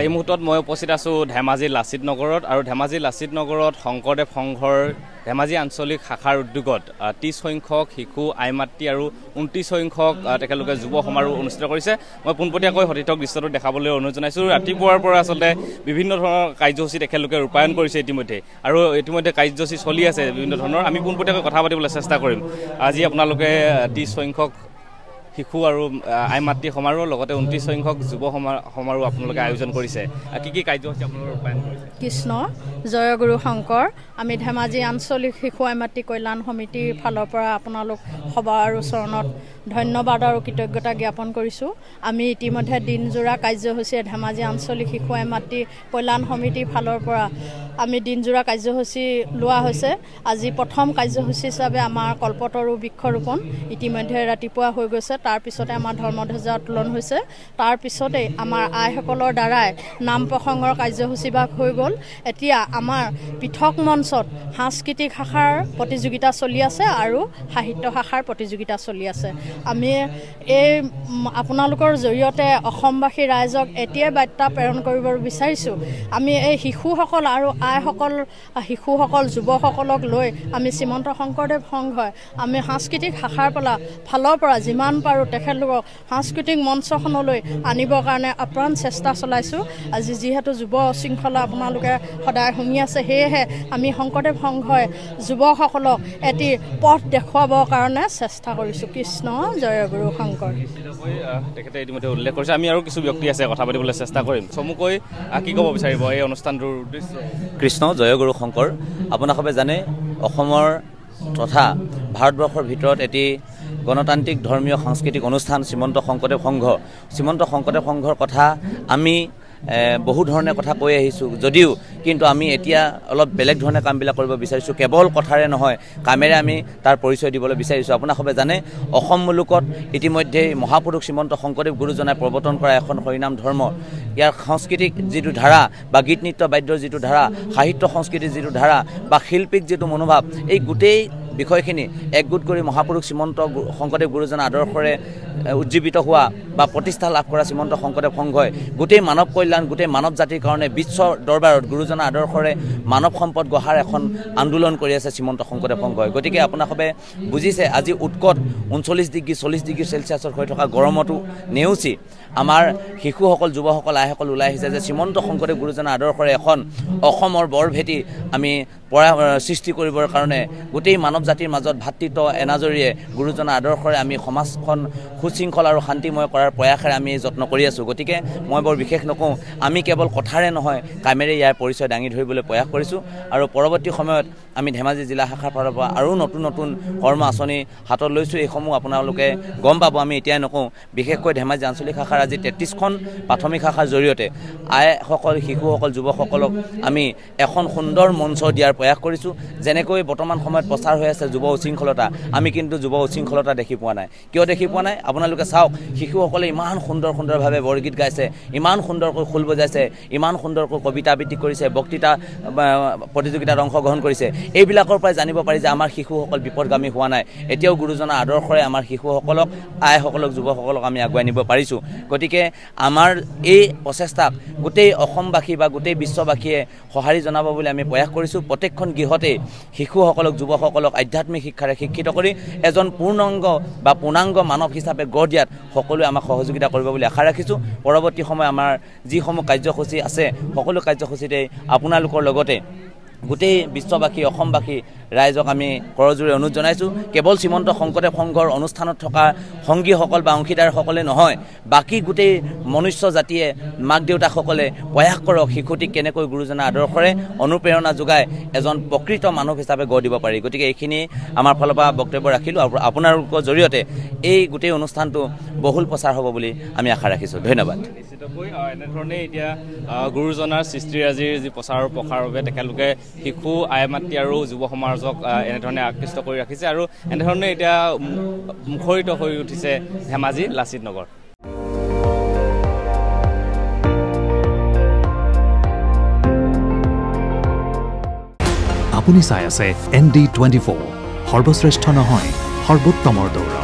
এই মুহূৰ্তত মই উপস্থিত আছোঁ ধেমাজি লাচিত নগৰত আৰু ধেমাজি লাচিত নগৰত শংকৰদেৱ সংঘৰ ধেমাজি আঞ্চলিক শাখাৰ উদ্যোগত 30 সংখ্যক শিশু আইমাতৃ আৰু 29 সংখ্যক তেখেতলোকে যুৱ সমাৰোহ অনুষ্ঠিত কৰিছে। মই পোনপটীয়াকৈ সতীৰ্থক দৃশ্যটো দেখাবলৈ অনুৰোধ জনাইছোঁ। ৰাতিপুৱাৰ পৰা আচলতে বিভিন্ন ধৰণৰ কাৰ্যসূচী তেখেতলোকে ৰূপায়ণ কৰিছে ইতিমধ্যে আৰু ইতিমধ্যে কাৰ্যসূচী চলি আছে বিভিন্ন ধৰণৰ। আমি পোনপটীয়াকৈ কথা পাতিবলৈ চেষ্টা কৰিম। আজি আপোনালোকে 30 সংখ্যক শিশু আৰু আই মাতৃ সমাৰোহ লগতে 29 সংখ্যক যুৱ সমাৰোহ আপোনালোকে আয়োজন কৰিছে। কি কাৰ্যসূচী আপোনালোকে ৰূপায়ণ কৰিছে? কৃষ্ণ জয়গুৰু শংকৰ। আমি ধেমাজি আঞ্চলিক শিশু আই মাতৃ কল্যাণ সমিতিৰ ফালৰ পৰা আপোনালোক সভা আৰু চৰণত ধন্যবাদ আৰু কৃতজ্ঞতা জ্ঞাপন কৰিছোঁ। আমি ইতিমধ্যে দিনজোৰা কাৰ্যসূচীৰে ধেমাজি আঞ্চলিক শিশু আই মাতৃ কল্যাণ সমিতিৰ ফালৰ পৰা আমি দিনজোৰা কাৰ্যসূচী লোৱা হৈছে। আজি প্ৰথম কাৰ্যসূচী হিচাপে আমাৰ কল্পতৰু বৃক্ষৰোপণ ইতিমধ্যে ৰাতিপুৱা হৈ গৈছে। তাৰপিছতে আমাৰ ধৰ্মধ্বজা উত্তোলন হৈছে। তাৰপিছতেই আমাৰ আইসকলৰ দ্বাৰাই নাম প্ৰসংগৰ কাৰ্যসূচীভাগ হৈ গ'ল। এতিয়া আমাৰ পৃথক মঞ্চত সাংস্কৃতিক শাখাৰ প্ৰতিযোগিতা চলি আছে আৰু সাহিত্য শাখাৰ প্ৰতিযোগিতা চলি আছে। আমি এই আপোনালোকৰ জৰিয়তে অসমবাসী ৰাইজক এতিয়াই বাৰ্তা প্ৰেৰণ কৰিব বিচাৰিছোঁ। আমি এই শিশুসকল আৰু আইসকল শিশুসকল যুৱসকলক লৈ আমি শ্ৰীমন্ত শংকৰদেৱ সংঘই আমি সাংস্কৃতিক শাখাৰ ফালৰ পৰা যিমান পাৰোঁ তেখেতলোকক সাংস্কৃতিক মঞ্চখনলৈ আনিবৰ কাৰণে আপ্ৰাণ চেষ্টা চলাইছোঁ। আজি যিহেতু যুৱ শৃংখলা আপোনালোকে সদায় শুনি আছে, সেয়েহে আমি শংকৰদেৱ সংঘই যুৱকসকলক এটি পথ দেখুৱাবৰ কাৰণে চেষ্টা কৰিছোঁ। কৃষ্ণ জয়গুৰু শংকৰ। তেখেতে ইতিমধ্যে উল্লেখ কৰিছে। আমি আৰু কিছু ব্যক্তি আছে, কথা পাতিবলৈ চেষ্টা কৰিম। চমুকৈ কি ক'ব বিচাৰিব এই অনুষ্ঠানটোৰ উদ্দেশ্য? কৃষ্ণ জয়গুৰু শংকৰ। আপোনালোকে জানে অসমৰ তথা ভাৰতবৰ্ষৰ ভিতৰত এটি গণতান্ত্ৰিক ধৰ্মীয় সাংস্কৃতিক অনুষ্ঠান শ্ৰীমন্ত শংকৰদেৱ সংঘ। শ্ৰীমন্ত শংকৰদেৱ সংঘৰ কথা আমি বহু ধৰণে কথা কৈ আহিছোঁ যদিও কিন্তু আমি এতিয়া অলপ বেলেগ ধৰণে কামবিলাক কৰিব বিচাৰিছোঁ। কেৱল কথাৰে নহয়, কামেৰে আমি তাৰ পৰিচয় দিবলৈ বিচাৰিছোঁ। আপোনালোকে জানে অসম মুলুকত ইতিমধ্যেই মহাপুৰুষ শ্ৰীমন্ত শংকৰদেৱ গুৰুজনাই প্ৰৱৰ্তন কৰা এখন হৰিনাম ধৰ্ম, ইয়াৰ সাংস্কৃতিক যিটো ধাৰা বা গীত নৃত্য বাদ্যৰ যিটো ধাৰা, সাহিত্য সংস্কৃতিৰ যিটো ধাৰা বা শিল্পীক যিটো মনোভাৱ, এই গোটেই বিষয়খিনি একগোট কৰি মহাপুৰুষ শ্ৰীমন্ত শংকৰদেৱ গুৰুজনাৰ আদৰ্শৰে উজ্জীৱিত হোৱা বা প্ৰতিষ্ঠা লাভ কৰা শ্ৰীমন্ত শংকৰদেৱ সংঘই গোটেই মানৱ কল্যাণ, গোটেই মানৱ জাতিৰ কাৰণে বিশ্ব দৰবাৰত গুৰুজনাৰ আদৰ্শৰে মানৱ সম্পদ গঢ়াৰ এখন আন্দোলন কৰি আছে শ্ৰীমন্ত শংকৰদেৱ সংঘই। গতিকে আপোনালোকে বুজিছে আজি উৎকট 39 ডিগ্ৰী 40 ডিগ্ৰী চেলচিয়াছত হৈ থকা গৰমতো নেওচি আমাৰ শিশুসকল যুৱসকল আইসকল ওলাই আহিছে যে শ্ৰীমন্ত শংকৰদেৱ গুৰুজনাৰ আদৰ্শৰে এখন অসমৰ বৰভেটি আমি সৃষ্টি কৰিবৰ কাৰণে গোটেই মানৱ জাতিৰ মাজত ভাতৃত্ব এনাজৰীয়ে গুৰুজনাৰ আদৰ্শৰে আমি সমাজখন সুশৃংখল আৰু শান্তিময় কৰাৰ প্ৰয়াসেৰে আমি যত্ন কৰি আছোঁ। গতিকে মই বৰ বিশেষ নকওঁ, আমি কেৱল কথাৰে নহয় কামেৰে ইয়াৰ পৰিচয় দাঙি ধৰিবলৈ প্ৰয়াস কৰিছোঁ আৰু পৰৱৰ্তী সময়ত আমি ধেমাজি জিলা শাখাৰ ফালৰ পৰা আৰু নতুন নতুন কৰ্ম আঁচনি হাতত লৈছোঁ। এইসমূহ আপোনালোকে গম পাব, আমি এতিয়াই নকওঁ। বিশেষকৈ ধেমাজি আঞ্চলিক শাখাৰ আজি 33খন প্ৰাথমিক শাখাৰ জৰিয়তে আইসকল শিশুসকল যুৱকসকলক আমি এখন সুন্দৰ মঞ্চ দিয়াৰ প্ৰয়াস কৰিছোঁ। যেনেকৈ বৰ্তমান সময়ত প্ৰচাৰ হৈ আছে যুৱ উশৃংখলতা, আমি কিন্তু যুৱ উশৃংখলতা দেখি পোৱা নাই। কিয় দেখি পোৱা নাই? আপোনালোকে চাওক, শিশুসকলে ইমান সুন্দৰভাৱে বৰগীত গাইছে, ইমান সুন্দৰকৈ খোল বজাইছে, ইমান সুন্দৰকৈ কবিতা আবৃত্তি কৰিছে, বক্তৃতা প্ৰতিযোগিতাত অংশগ্ৰহণ কৰিছে। এইবিলাকৰ পৰাই জানিব পাৰি যে আমাৰ শিশুসকল বিপদগামী হোৱা নাই। এতিয়াও গুৰুজনাৰ আদৰ্শৰে আমাৰ শিশুসকলক, আইসকলক, যুৱকসকলক আমি আগুৱাই নিব পাৰিছোঁ। গতিকে আমাৰ এই প্ৰচেষ্টাক গোটেই অসমবাসী বা গোটেই বিশ্ববাসীয়ে সঁহাৰি জনাব বুলি আমি প্ৰয়াস কৰিছোঁ। প্ৰত্যেকখন গৃহতেই শিশুসকলক, যুৱকসকলক আধ্যাত্মিক শিক্ষাৰে শিক্ষিত কৰি এজন পূৰ্ণাংগ মানৱ হিচাপে গঢ় দিয়াত সকলোৱে আমাক সহযোগিতা কৰিব বুলি আশা ৰাখিছোঁ। পৰৱৰ্তী সময় আমাৰ যিসমূহ কাৰ্যসূচী আছে সকলো কাৰ্যসূচীতে আপোনালোকৰ লগতে গোটেই বিশ্ববাসী অসমবাসী ৰাইজক আমি কৰজোৰে অনুৰোধ জনাইছোঁ। কেৱল শ্ৰীমন্ত শংকৰদেৱ সংঘৰ অনুষ্ঠানত থকা সংগীসকল বা অংশীদাৰসকলে নহয়, বাকী গোটেই মনুষ্য জাতিয়ে, মাক দেউতাকসকলে প্ৰয়াস কৰক শিশুটিক কেনেকৈ গুৰুজনাৰ আদৰ্শৰে অনুপ্ৰেৰণা যোগাই এজন প্ৰকৃত মানুহ হিচাপে গঢ় দিব পাৰি। গতিকে এইখিনি আমাৰ ফালৰ পৰা বক্তব্য ৰাখিলোঁ আৰু আপোনালোকৰ জৰিয়তে এই গোটেই অনুষ্ঠানটো বহুল প্ৰচাৰ হ'ব বুলি আমি আশা ৰাখিছোঁ। ধন্যবাদ। নিশ্চিতকৈ এনেধৰণে এতিয়া গুৰুজনাৰ সৃষ্টিৰাজিৰ যি প্ৰচাৰ প্ৰসাৰৰ বাবে তেখেতলোকে শিশু আই মাতৃ আৰু যুৱ সমাজক এনেধৰণে আকৃষ্ট কৰি ৰাখিছে আৰু এনেধৰণে এতিয়া মুখৰিত হৈ উঠিছে ধেমাজি লাচিত নগৰ। আপুনি চাই আছে ND24, সৰ্বশ্ৰেষ্ঠ নহয় সৰ্বোত্তমৰ দৌৰ।